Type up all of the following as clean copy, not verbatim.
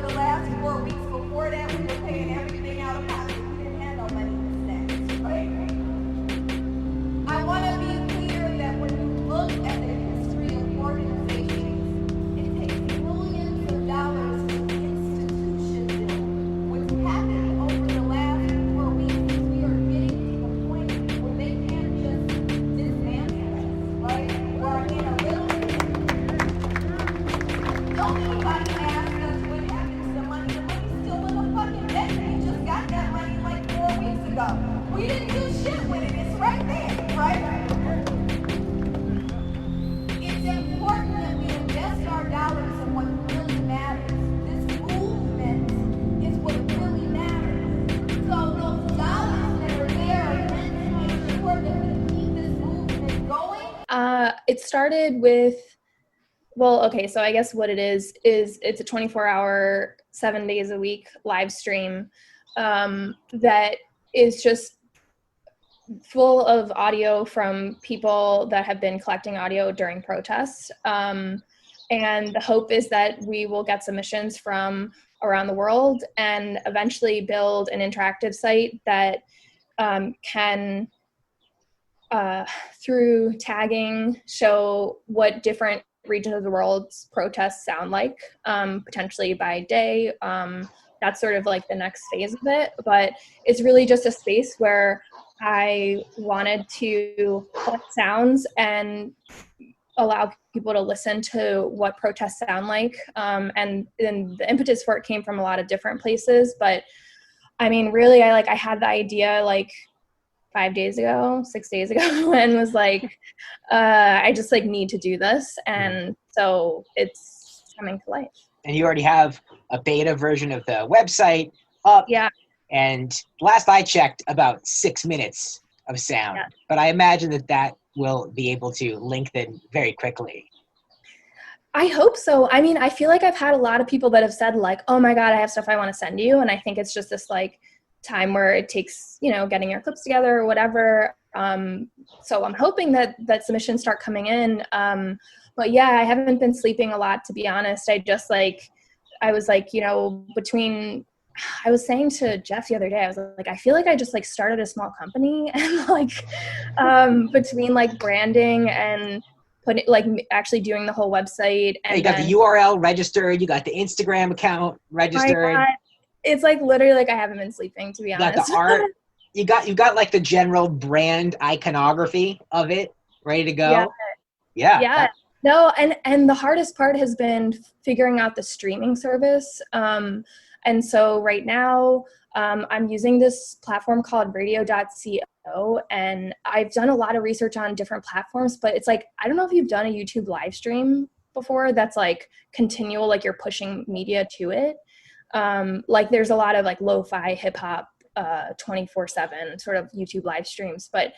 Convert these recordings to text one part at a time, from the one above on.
for the last 4 weeks before that, we were paying everything out of pocket. We didn't have no money to spend, right? I want to be clear that when you look at the history of organizations, it takes millions of dollars to institution build. What's happened over the last 4 weeks is we are getting to the point where they can't just dismantle us, right? We're in a little don't anybody ask us what happened to the money. The money's still in the fucking bank. We just got that money like 4 weeks ago. We didn't do shit with it. It's right there, right? It's important that we invest our dollars in what really matters. This movement is what really matters. So those dollars that are there are meant to make sure that we keep this movement going. It started with, well, okay, so I guess what it is it's a 24-hour, 7 days a week live stream that is just full of audio from people that have been collecting audio during protests. And the hope is that we will get submissions from around the world and eventually build an interactive site that can, through tagging, show what different regions of the world's protests sound like, potentially by day. That's sort of like the next phase of it. But it's really just a space where I wanted to collect sounds and allow people to listen to what protests sound like. And the impetus for it came from a lot of different places. But I mean, really, I had the idea like 6 days ago, and was like, I just like need to do this. And so it's coming to life. And you already have a beta version of the website up. Yeah. And last I checked, about 6 minutes of sound. Yeah. But I imagine that will be able to lengthen very quickly. I hope so. I mean, I feel like I've had a lot of people that have said like, oh my God, I have stuff I want to send you. And I think it's just this like time where it takes, getting your clips together or whatever. So I'm hoping that submissions start coming in. But yeah, I haven't been sleeping a lot, to be honest. I was saying to Jeff the other day, I was like, I feel like I just like started a small company and like, between like branding and putting like actually doing the whole website. And you got the URL registered. You got the Instagram account registered. It's like literally like I haven't been sleeping, to be honest. You got the art. you got like the general brand iconography of it ready to go. Yeah. No, and the hardest part has been figuring out the streaming service. And so right now I'm using this platform called radio.co, and I've done a lot of research on different platforms, but it's like, I don't know if you've done a YouTube live stream before that's like continual, like you're pushing media to it. Like there's a lot of like lo-fi hip hop 24/7 sort of YouTube live streams, but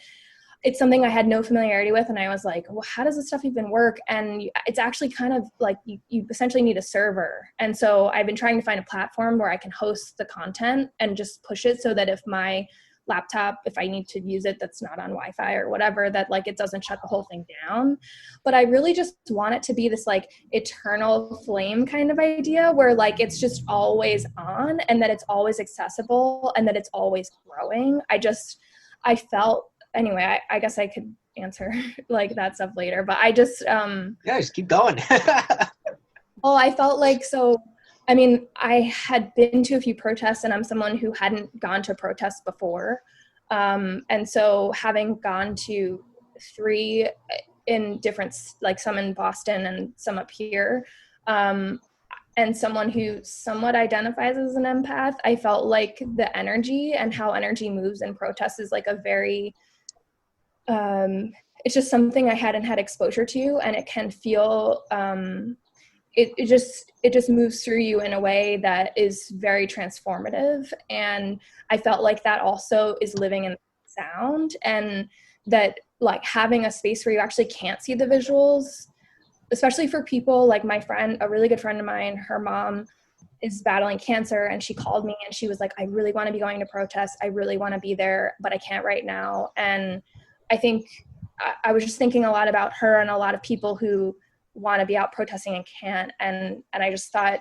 it's something I had no familiarity with. And I was like, well, how does this stuff even work? And it's actually kind of like you essentially need a server. And so I've been trying to find a platform where I can host the content and just push it so that if my laptop, if I need to use it, that's not on Wi-Fi or whatever, that like it doesn't shut the whole thing down. But I really just want it to be this like eternal flame kind of idea where like it's just always on and that it's always accessible and that it's always growing. I felt, anyway, I guess I could answer like that stuff later, but I just just keep going. Well, I felt like, so I mean, I had been to a few protests and I'm someone who hadn't gone to protests before. And so having gone to 3 in different, like some in Boston and some up here, and someone who somewhat identifies as an empath, I felt like the energy and how energy moves in protests is like a very, it's just something I hadn't had exposure to, and it can feel, it just moves through you in a way that is very transformative. And I felt like that also is living in sound, and that like having a space where you actually can't see the visuals, especially for people like my friend, a really good friend of mine, her mom is battling cancer, and she called me and she was like, I really want to be going to protests. I really want to be there, but I can't right now. And I think I was just thinking a lot about her and a lot of people who want to be out protesting and can't. And I just thought,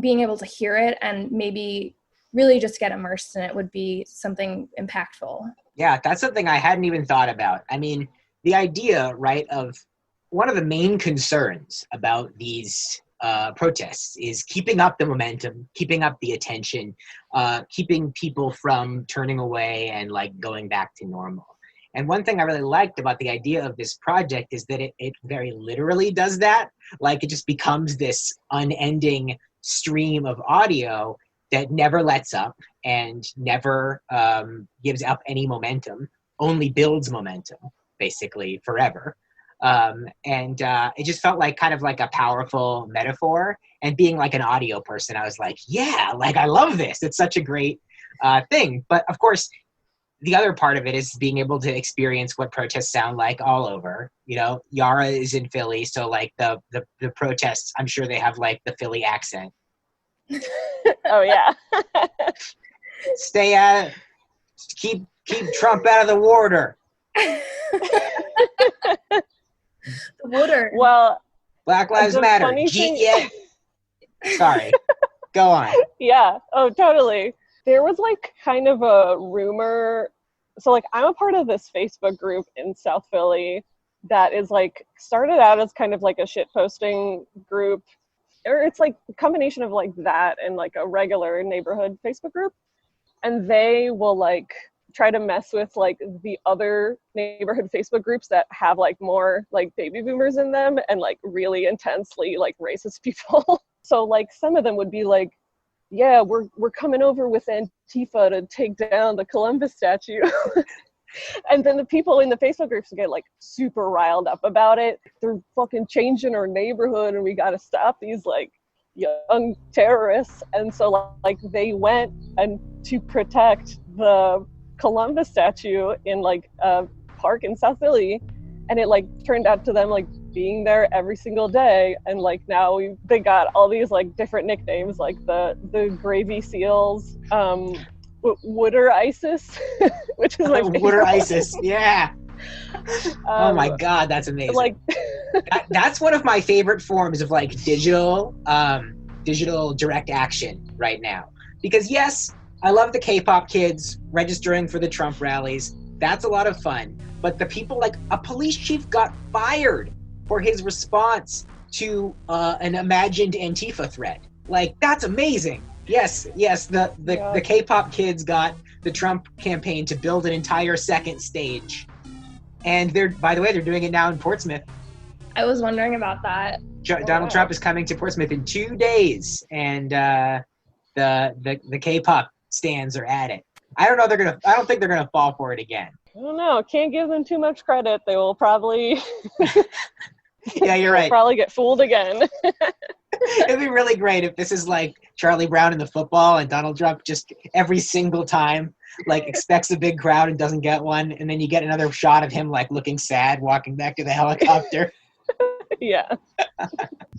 being able to hear it and maybe really just get immersed in it would be something impactful. Yeah, that's something I hadn't even thought about. I mean, the idea, right, of one of the main concerns about these protests is keeping up the momentum, keeping up the attention, keeping people from turning away and like going back to normal. And one thing I really liked about the idea of this project is that it very literally does that. Like it just becomes this unending stream of audio that never lets up and never gives up any momentum, only builds momentum, basically, forever. It just felt like kind of like a powerful metaphor. And being like an audio person, I was like, yeah, like I love this. It's such a great thing. But of course, the other part of it is being able to experience what protests sound like all over. You know, Yaara is in Philly, so like the protests, I'm sure they have like the Philly accent. Oh yeah. Stay at it. Keep Trump out of the water. The water. Well, Black Lives the Matter. funny thing- Yeah. Sorry. Go on. yeah. Oh, totally. There was like kind of a rumor. So like I'm a part of this Facebook group in South Philly that is like started out as kind of like a shit posting group, or it's like a combination of like that and like a regular neighborhood Facebook group. And they will like try to mess with like the other neighborhood Facebook groups that have like more like baby boomers in them and like really intensely like racist people. So like some of them would be like, yeah, we're coming over with Antifa to take down the Columbus statue. And then the people in the Facebook groups get like super riled up about it. They're fucking changing our neighborhood and we got to stop these like young terrorists. And so like they went and to protect the Columbus statue in like a park in South Philly. And it like turned out to them like being there every single day. And like now they got all these like different nicknames, like the Gravy Seals, Wooder ISIS, which is like Wooder ISIS, yeah. Oh my God, that's amazing. Like that's one of my favorite forms of like digital direct action right now. Because yes, I love the K-pop kids registering for the Trump rallies. That's a lot of fun. But the people, like a police chief got fired for his response to an imagined Antifa threat. Like, that's amazing. Yes, the K-pop kids got the Trump campaign to build an entire second stage. And by the way, they're doing it now in Portsmouth. I was wondering about that. Donald Trump is coming to Portsmouth in 2 days, and the K-pop stands are at it. I don't think they're gonna fall for it again. I don't know. Can't give them too much credit. They will probably. Yeah, you're right. Probably get fooled again. It'd be really great if this is like Charlie Brown in the football and Donald Trump just every single time like expects a big crowd and doesn't get one, and then you get another shot of him like looking sad walking back to the helicopter. Yeah.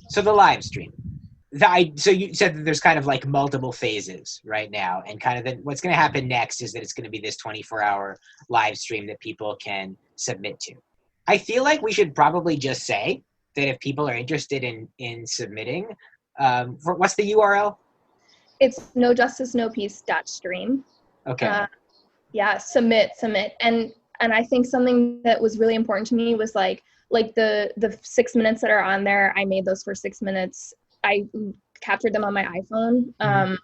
So the live stream. So you said that there's kind of like multiple phases right now, and kind of then what's going to happen next is that it's going to be this 24-hour live stream that people can submit to. I feel like we should probably just say that if people are interested in submitting, what's the URL? It's nojustice.nopeace.stream. Okay. Yeah, submit. And I think something that was really important to me was like the 6 minutes that are on there, I made those for 6 minutes. I captured them on my iPhone. Mm-hmm.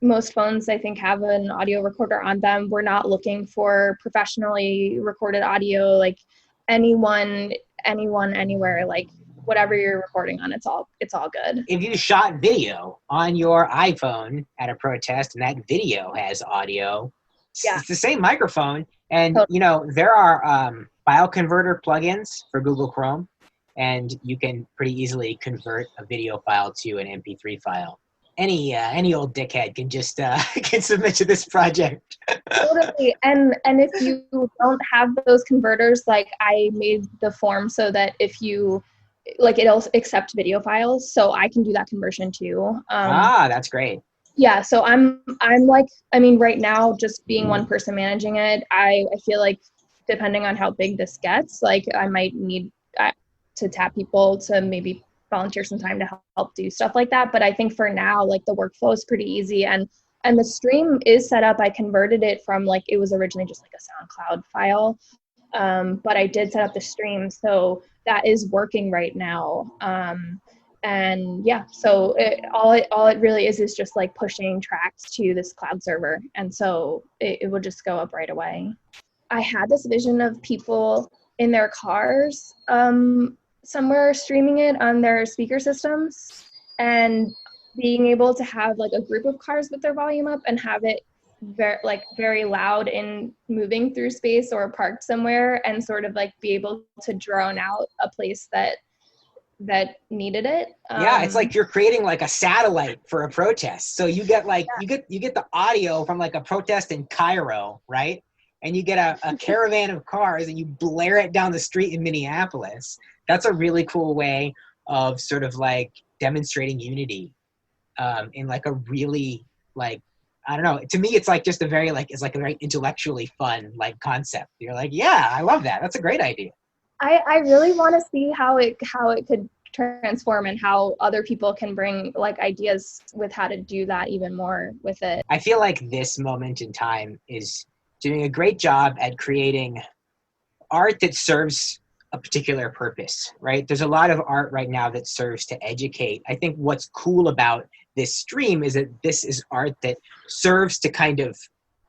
Most phones, I think, have an audio recorder on them. We're not looking for professionally recorded audio, like anyone, anywhere, like whatever you're recording on, it's all good. If you shot video on your iPhone at a protest and that video has audio, yeah, it's the same microphone. And, you know, there are file converter plugins for Google Chrome, and you can pretty easily convert a video file to an MP3 file. Any old dickhead can just can submit to this project. Totally. And if you don't have those converters, like I made the form so that if you like, it'll accept video files, so I can do that conversion too. That's great. Yeah, so I'm like, I mean, right now, just being one person managing it, I feel like depending on how big this gets, like I might need to tap people to maybe volunteer some time to help do stuff like that. But I think for now, like the workflow is pretty easy, and the stream is set up. I converted it from like, it was originally just like a SoundCloud file. But I did set up the stream, so that is working right now. And yeah, so all it really is just like pushing tracks to this cloud server, and so it will just go up right away. I had this vision of people in their cars somewhere streaming it on their speaker systems, and being able to have like a group of cars with their volume up and have it very loud and moving through space or parked somewhere, and sort of like be able to drone out a place that needed it. Yeah, it's like you're creating like a satellite for a protest. So you get like, you get the audio from like a protest in Cairo, right? And you get a caravan of cars and you blare it down the street in Minneapolis. That's a really cool way of sort of like demonstrating unity in like a really like, I don't know. To me, it's like just a very intellectually fun like concept. You're like, yeah, I love that. That's a great idea. I really want to see how it could transform, and how other people can bring like ideas with how to do that even more with it. I feel like this moment in time is doing a great job at creating art that serves a particular purpose, right? There's a lot of art right now that serves to educate. I think what's cool about this stream is that this is art that serves to kind of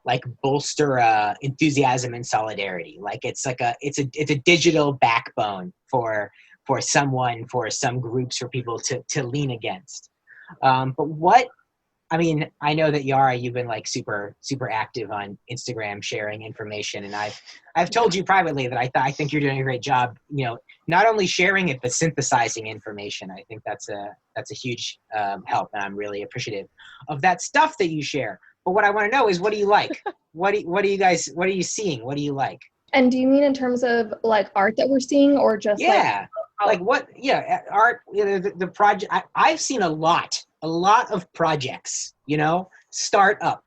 like bolster enthusiasm and solidarity. Like it's a digital backbone for some groups, for people to lean against. But I know that Yaara, you've been like super active on Instagram sharing information, and I've told you privately that I think you're doing a great job. You know, not only sharing it but synthesizing information. I think that's a huge help, and I'm really appreciative of that stuff that you share. But what I want to know is, what do you like? What are you seeing? What do you like? And do you mean in terms of like art that we're seeing, or just like what? Yeah, art. You know, the project. I've seen a lot of projects, you know, start up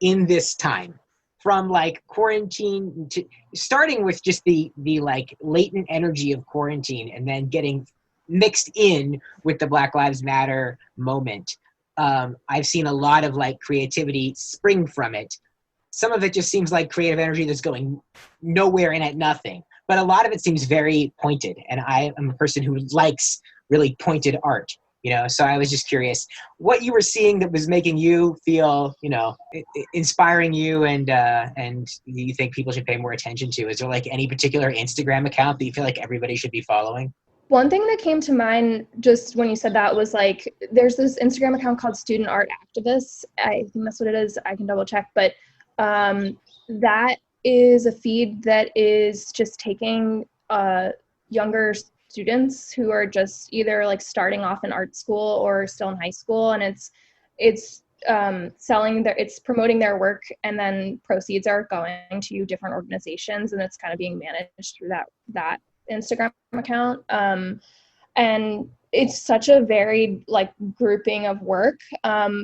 in this time, from like quarantine to starting with just the like latent energy of quarantine, and then getting mixed in with the Black Lives Matter moment. I've seen a lot of like creativity spring from it. Some of it just seems like creative energy that's going nowhere and at nothing, but a lot of it seems very pointed, and I am a person who likes really pointed art, you know. So I was just curious what you were seeing that was making you feel, you know, inspiring you, and you think people should pay more attention to. Is there like any particular Instagram account that you feel like everybody should be following? One thing that came to mind just when you said that was like, there's this Instagram account called Student Art Activists. I think that's what it is. I can double check, but that is a feed that is just taking younger students who are just either like starting off in art school or still in high school, and it's promoting their work, and then proceeds are going to different organizations, and it's kind of being managed through that Instagram account. And it's such a varied like grouping of work.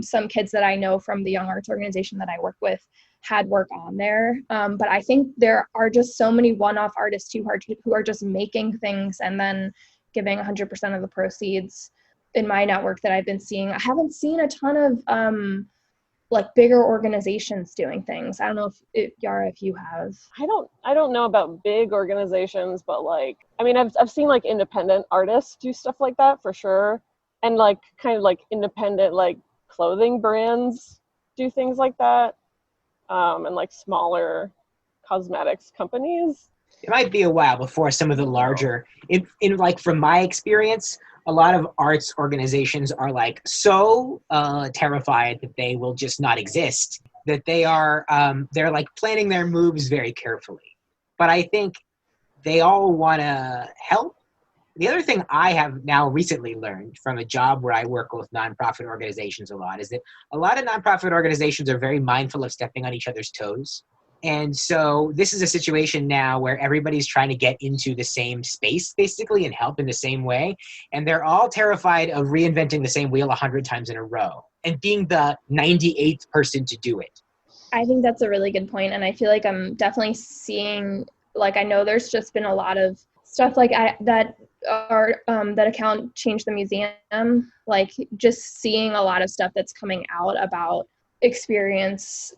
Some kids that I know from the Young Arts organization that I work with had work on there. But I think there are just so many one-off artists who are just making things and then giving 100% of the proceeds in my network that I've been seeing. I haven't seen a ton of like bigger organizations doing things. I don't know if Yaara, if you have. I don't know about big organizations, but like, I mean, I've seen like independent artists do stuff like that for sure. And like kind of like independent like clothing brands do things like that. And like smaller cosmetics companies. It might be a while before some of the larger, in like from my experience, a lot of arts organizations are like so terrified that they will just not exist, that they're like planning their moves very carefully. But I think they all want to help. The other thing I have now recently learned from a job where I work with nonprofit organizations a lot is that a lot of nonprofit organizations are very mindful of stepping on each other's toes. And so this is a situation now where everybody's trying to get into the same space, basically, and help in the same way. And they're all terrified of reinventing the same wheel 100 times in a row and being the 98th person to do it. I think that's a really good point. And I feel like I'm definitely seeing, like, I know there's just been a lot of stuff like that that account Change the Museum, like just seeing a lot of stuff that's coming out about the experience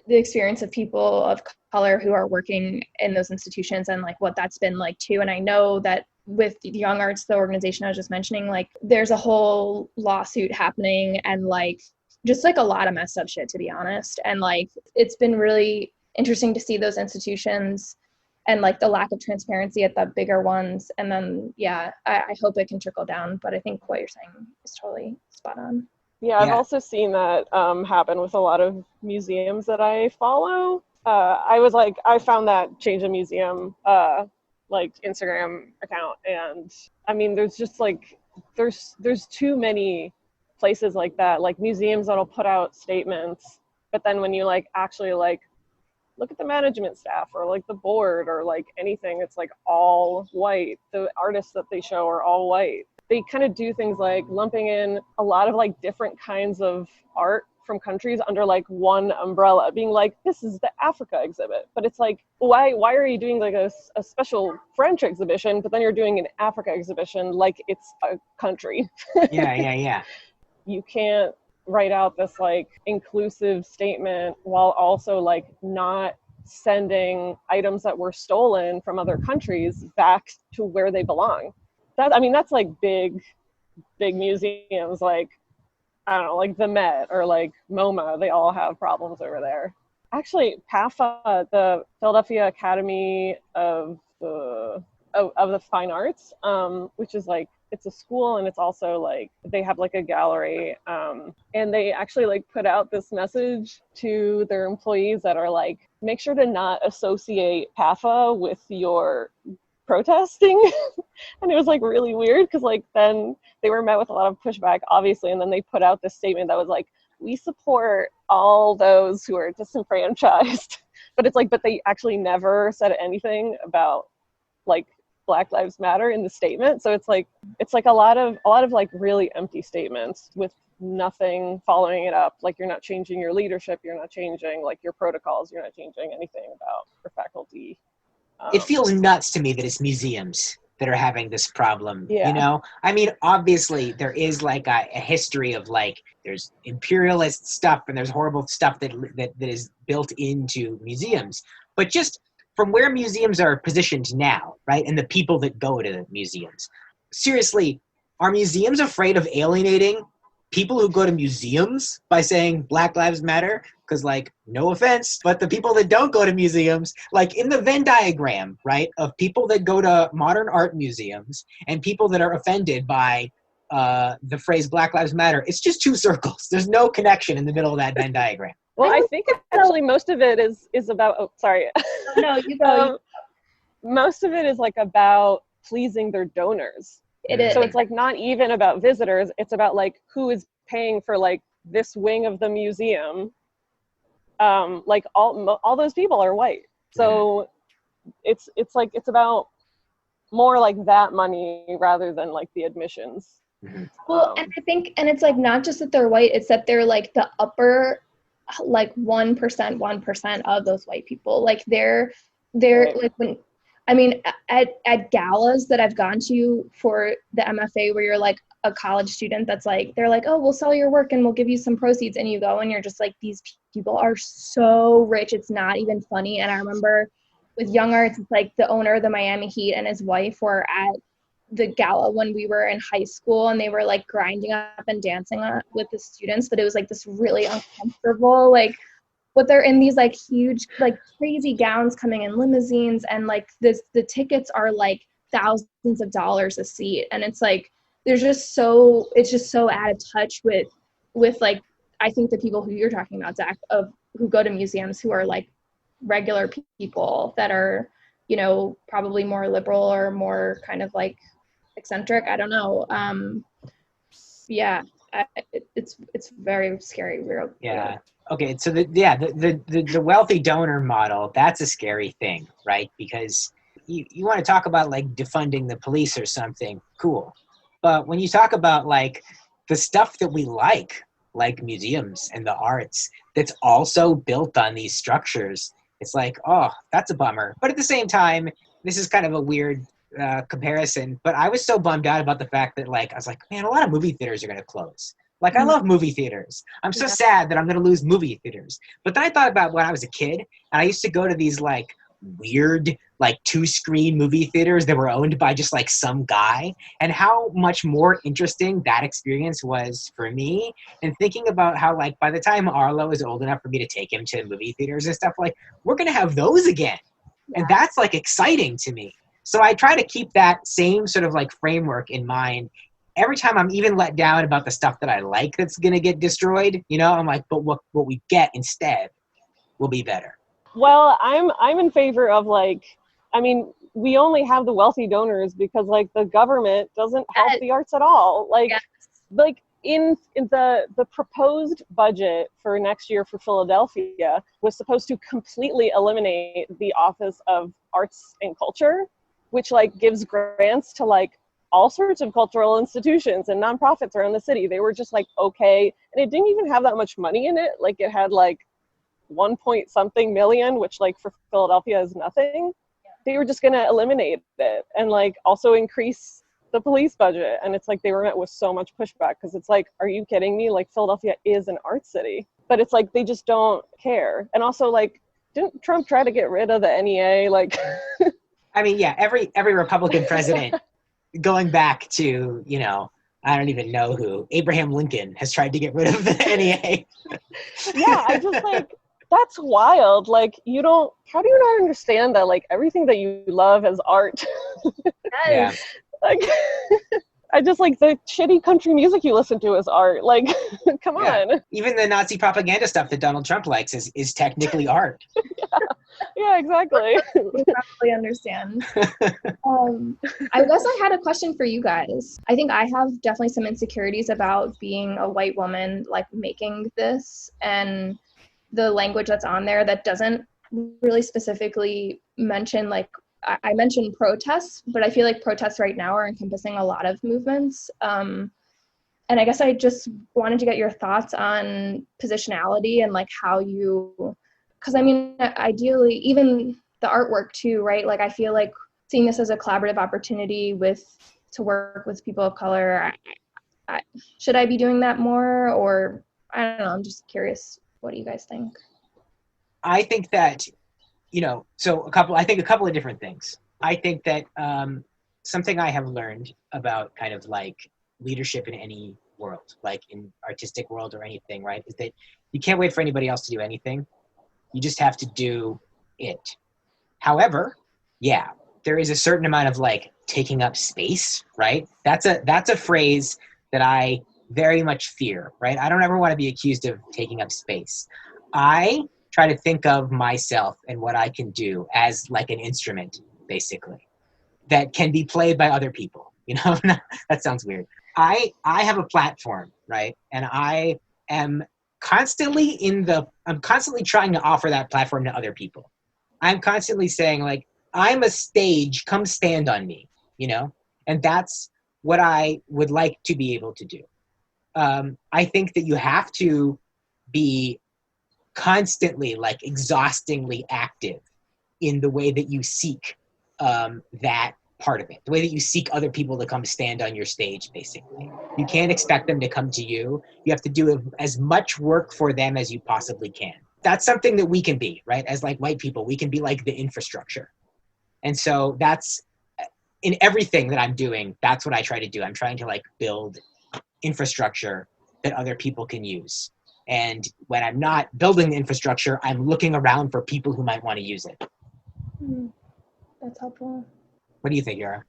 of people of color who are working in those institutions and like what that's been like too. And I know that with Young Arts, the organization I was just mentioning, like there's a whole lawsuit happening and like just like a lot of messed up shit, to be honest. And like it's been really interesting to see those institutions and like the lack of transparency at the bigger ones. And then, yeah, I hope it can trickle down. But I think what you're saying is totally spot on. Yeah, I've also seen that happen with a lot of museums that I follow. I found that Change the Museum like Instagram account, and I mean, there's just like there's too many places like that, like museums that'll put out statements, but then when you like actually like look at the management staff or like the board or like anything, it's like all white. The artists that they show are all white. They kind of do things like lumping in a lot of like different kinds of art from countries under like one umbrella, being like, this is the Africa exhibit. But it's like, why are you doing like a special French exhibition, but then you're doing an Africa exhibition like it's a country? Yeah. You can't write out this like inclusive statement while also like not sending items that were stolen from other countries back to where they belong. That's like big museums, like I don't know, like the Met or like MoMA, they all have problems over there. Actually, PAFA, the Philadelphia Academy of the Fine Arts, which is like, it's a school and it's also like, they have like a gallery, and they actually like put out this message to their employees that are like, make sure to not associate PAFA with your protesting. And it was like really weird because like then they were met with a lot of pushback, obviously, and then they put out this statement that was like, we support all those who are disenfranchised. But it's like, but they actually never said anything about like Black Lives Matter in the statement. So it's like a lot of like really empty statements with nothing following it up. Like, you're not changing your leadership, you're not changing like your protocols, you're not changing anything about your faculty. It feels nuts to me that it's museums that are having this problem. Yeah. You know, I mean, obviously there is like a history of like, there's imperialist stuff and there's horrible stuff that is built into museums, but just from where museums are positioned now, right? And the people that go to museums, seriously, are museums afraid of alienating people who go to museums by saying Black Lives Matter? Because, like, no offense, but the people that don't go to museums, like in the Venn diagram, right, of people that go to modern art museums and people that are offended by the phrase Black Lives Matter, it's just two circles. There's no connection in the middle of that Venn diagram. Well, I think actually most of it is about, oh, sorry. No, you go. Most of it is like about pleasing their donors. It is. So it's like not even about visitors. It's about like who is paying for like this wing of the museum. Like all those people are white. So it's like, it's about more like that money rather than like the admissions. Well, and I think, and it's like not just that they're white, it's that they're like the upper like 1% of those white people. Like they're Right. like when, I mean, at galas that I've gone to for the MFA where you're like a college student that's like, they're like, oh, we'll sell your work and we'll give you some proceeds. And you go and you're just like, these people are so rich. It's not even funny. And I remember with Young Arts, it's like the owner of the Miami Heat and his wife were at the gala when we were in high school and they were like grinding up and dancing with the students. But it was like this really uncomfortable, like, but they're in these like huge, like crazy gowns coming in limousines and like the tickets are like thousands of dollars a seat. And it's like, it's just so out of touch with like, I think the people who you're talking about, Zach, of who go to museums who are like regular people that are, you know, probably more liberal or more kind of like eccentric. I don't know. It's very scary. Yeah. Okay. So the wealthy donor model, that's a scary thing, right? Because you want to talk about like defunding the police or something, cool. But when you talk about like the stuff that we like museums and the arts, that's also built on these structures, it's like, oh, that's a bummer. But at the same time, this is kind of a weird comparison, but I was so bummed out about the fact that like I was like, man, a lot of movie theaters are going to close. Like I love movie theaters. I'm so sad that I'm going to lose movie theaters. But then I thought about when I was a kid, and I used to go to these like weird like 2-screen movie theaters that were owned by just like some guy, and how much more interesting that experience was for me. And thinking about how like by the time Arlo is old enough for me to take him to movie theaters and stuff, like we're going to have those again. And that's like exciting to me. So I try to keep that same sort of like framework in mind every time I'm even let down about the stuff that I like that's going to get destroyed. You know, I'm like, but what we get instead will be better. Well, I'm in favor of like, I mean, we only have the wealthy donors because like the government doesn't help the arts at all. Like, like in the proposed budget for next year for Philadelphia was supposed to completely eliminate the Office of Arts and Culture, which like gives grants to like all sorts of cultural institutions and nonprofits around the city. They were just like, okay. And it didn't even have that much money in it. Like it had like 1 point something million, which like for Philadelphia is nothing. They were just going to eliminate it and like also increase the police budget. And it's like they were met with so much pushback because it's like, are you kidding me? Like Philadelphia is an art city, but it's like they just don't care. And also like, didn't Trump try to get rid of the NEA? Like, I mean, yeah, every Republican president going back to, you know, I don't even know who, Abraham Lincoln has tried to get rid of the NEA. Yeah, I just like, that's wild. Like, how do you not understand that, like, everything that you love as art? Yeah. Like, I just like the shitty country music you listen to is art. Like, come on. Even the Nazi propaganda stuff that Donald Trump likes is technically art. Yeah, exactly. We probably understand. I guess I had a question for you guys. I think I have definitely some insecurities about being a white woman, like making this, and the language that's on there that doesn't really specifically mention, like, I mentioned protests, but I feel like protests right now are encompassing a lot of movements. And I guess I just wanted to get your thoughts on positionality and like how you, because I mean, ideally, even the artwork too, right? Like, I feel like seeing this as a collaborative opportunity to work with people of color, should I be doing that more? Or I don't know, I'm just curious. What do you guys think? I think that, you know, so a couple of different things. I think that something I have learned about kind of like leadership in any world, like in artistic world or anything, right, is that you can't wait for anybody else to do anything. You just have to do it. However, yeah, there is a certain amount of like taking up space, right? That's a phrase that I very much fear, right? I don't ever want to be accused of taking up space. I try to think of myself and what I can do as like an instrument, basically, that can be played by other people. You know, that sounds weird. I have a platform, right? And I am constantly I'm constantly trying to offer that platform to other people. I'm constantly saying like, I'm a stage, come stand on me, you know? And that's what I would like to be able to do. I think that you have to be constantly, like exhaustingly active in the way that you seek that part of it, the way that you seek other people to come stand on your stage, basically. You can't expect them to come to you. You have to do as much work for them as you possibly can. That's something that we can be, right? As like white people, we can be like the infrastructure. And so that's in everything that I'm doing, that's what I try to do. I'm trying to like build infrastructure that other people can use. And when I'm not building the infrastructure, I'm looking around for people who might want to use it. That's helpful. What do you think, Yaara?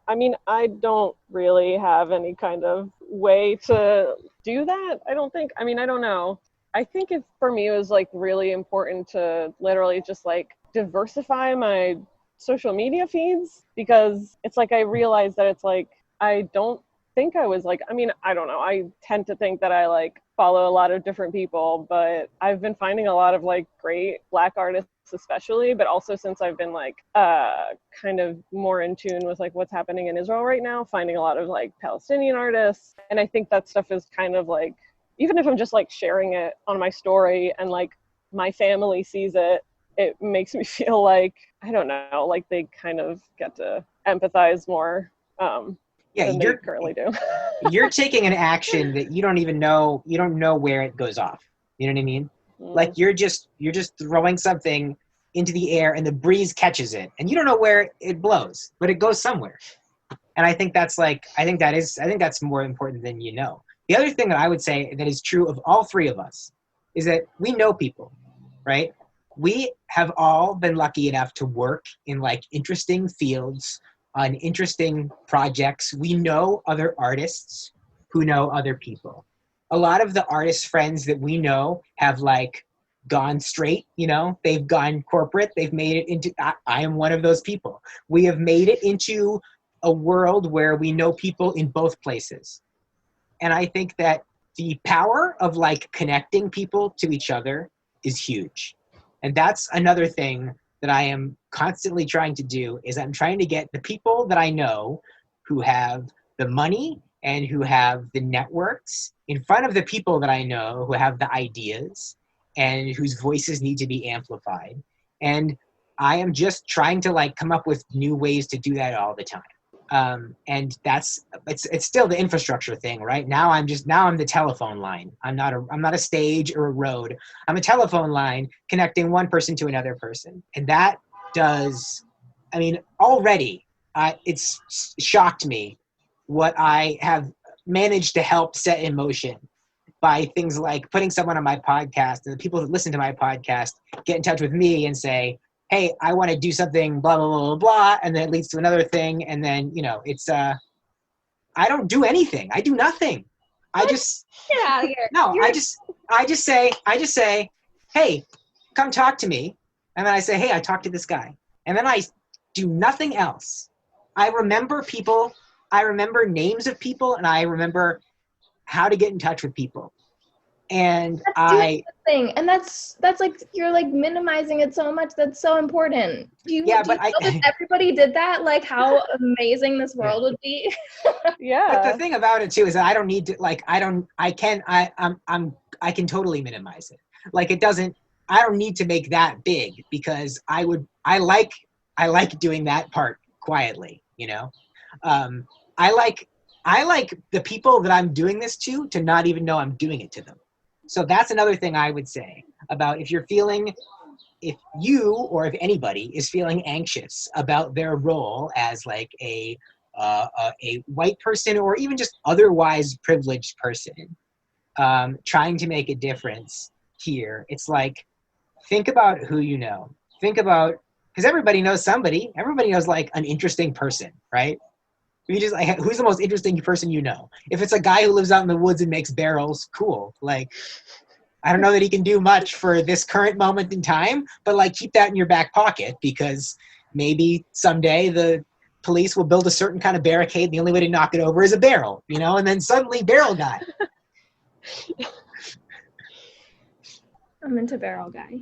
I mean, I don't really have any kind of way to do that. I don't think. I mean, I don't know. I think for me, it was like really important to literally just like diversify my social media feeds, because it's like I realized that it's like I don't think I was like, I mean, I don't know. I tend to think that I like follow a lot of different people, but I've been finding a lot of like great Black artists especially, but also since I've been like kind of more in tune with like what's happening in Israel right now, finding a lot of like Palestinian artists. And I think that stuff is kind of like, even if I'm just like sharing it on my story and like my family sees it, it makes me feel like, I don't know, like they kind of get to empathize more than they currently do. You're taking an action that you don't even know, you don't know where it goes off. You know what I mean? Like you're just throwing something into the air and the breeze catches it and you don't know where it blows, but it goes somewhere. And I think that's more important than you know. The other thing that I would say that is true of all three of us is that we know people, right? We have all been lucky enough to work in like interesting fields on interesting projects. We know other artists who know other people. A lot of the artist friends that we know have like gone straight, you know, they've gone corporate, they've made it into, I am one of those people. We have made it into a world where we know people in both places. And I think that the power of like connecting people to each other is huge. And that's another thing that I am constantly trying to do is I'm trying to get the people that I know who have the money and who have the networks in front of the people that I know who have the ideas and whose voices need to be amplified. And I am just trying to like come up with new ways to do that all the time. And it's still the infrastructure thing, right? Now I'm the telephone line. I'm not a stage or a road. I'm a telephone line connecting one person to another person. And that does, I mean, already it's shocked me what I have managed to help set in motion by things like putting someone on my podcast and the people that listen to my podcast get in touch with me and say, hey, I want to do something, blah, blah, blah, blah, blah, and then it leads to another thing. And then, you know, it's, I don't do anything. I do nothing. I just, Get out of here. no, I just say, hey, come talk to me. And then I say, hey, I talked to this guy. And then I do nothing else. I remember people, I remember names of people, and I remember how to get in touch with people. And thing, and that's like you're like minimizing it so much. That's so important. If everybody did that, like how amazing this world would be. Yeah. But the thing about it too is that I don't need to like I can totally minimize it. Like it doesn't. I don't need to make that big because I like doing that part quietly. You know, I like the people that I'm doing this to not even know I'm doing it to them. So that's another thing I would say about if you or if anybody is feeling anxious about their role as like a white person or even just otherwise privileged person trying to make a difference here, it's like, think about who you know. Think about, because everybody knows somebody. Everybody knows like an interesting person, right? You just like, who's the most interesting person you know? If it's a guy who lives out in the woods and makes barrels, cool. Like, I don't know that he can do much for this current moment in time, but like keep that in your back pocket because maybe someday the police will build a certain kind of barricade and the only way to knock it over is a barrel, you know? And then suddenly barrel guy. I'm into barrel guy.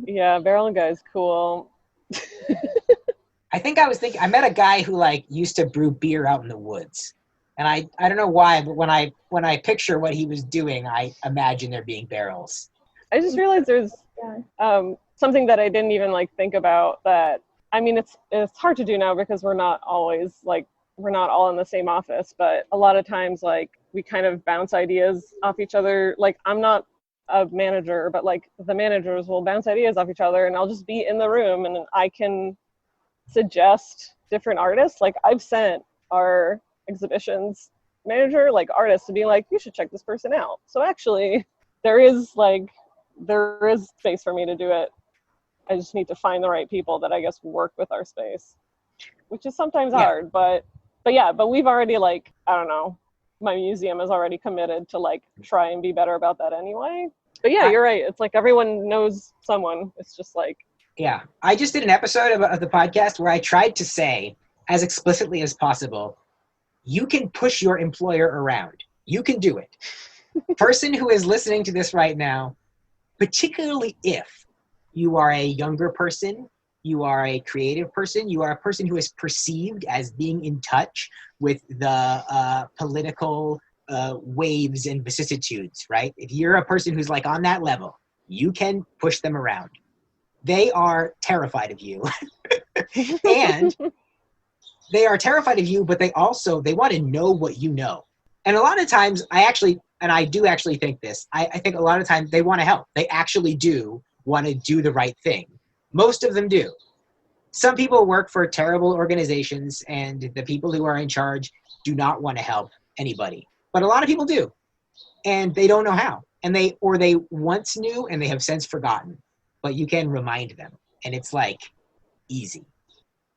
Yeah, barrel guy's cool. I think I was thinking, I met a guy who like used to brew beer out in the woods. And I don't know why, but when I picture what he was doing, I imagine there being barrels. I just realized there's something that I didn't even like think about that, I mean, it's hard to do now because we're not all in the same office, but a lot of times like we kind of bounce ideas off each other. Like I'm not a manager, but like the managers will bounce ideas off each other and I'll just be in the room and I can suggest different artists. Like I've sent our exhibitions manager like artists to be like, you should check this person out. So actually there is space for me to do it. I just need to find the right people that I guess work with our space, which is sometimes hard, but we've already like, I don't know, my museum is already committed to like try and be better about that anyway. But yeah, you're right. It's like everyone knows someone. It's just like, yeah, I just did an episode of the podcast where I tried to say as explicitly as possible, you can push your employer around. You can do it. Person who is listening to this right now, particularly if you are a younger person, you are a creative person, you are a person who is perceived as being in touch with the political waves and vicissitudes, right? If you're a person who's like on that level, you can push them around. they are terrified of you. And they are terrified of you, but they want to know what you know. And a lot of times I do actually think this, I think a lot of times they want to help. They actually do want to do the right thing. Most of them do. Some people work for terrible organizations, and the people who are in charge do not want to help anybody. But a lot of people do, and they don't know how. And they once knew and they have since forgotten. But you can remind them, and it's like easy.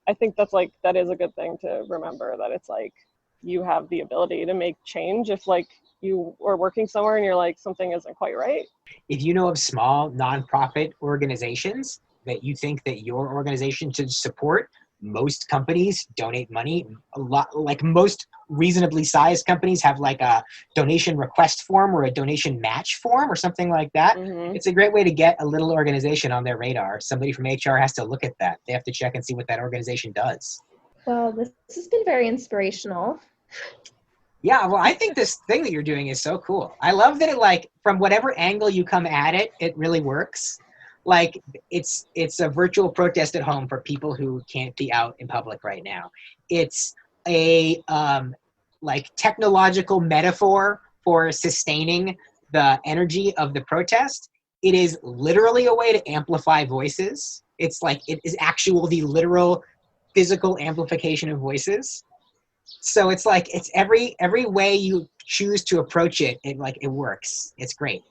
I think that is a good thing to remember, that it's like you have the ability to make change if like you are working somewhere and you're like, something isn't quite right. If you know of small nonprofit organizations that you think that your organization should support, most companies donate money. A lot, like most reasonably sized companies have like a donation request form or a donation match form or something like that. Mm-hmm. It's a great way to get a little organization on their radar. Somebody from HR has to look at that. They have to check and see what that organization does. Well, this has been very inspirational. Yeah, well, I think this thing that you're doing is so cool. I love that it, like, from whatever angle you come at it, it really works. Like, it's a virtual protest at home for people who can't be out in public right now. It's a like technological metaphor for sustaining the energy of the protest. It is literally a way to amplify voices. It's like, it is the literal physical amplification of voices. So it's like, it's every way you choose to approach it, it works. It's great.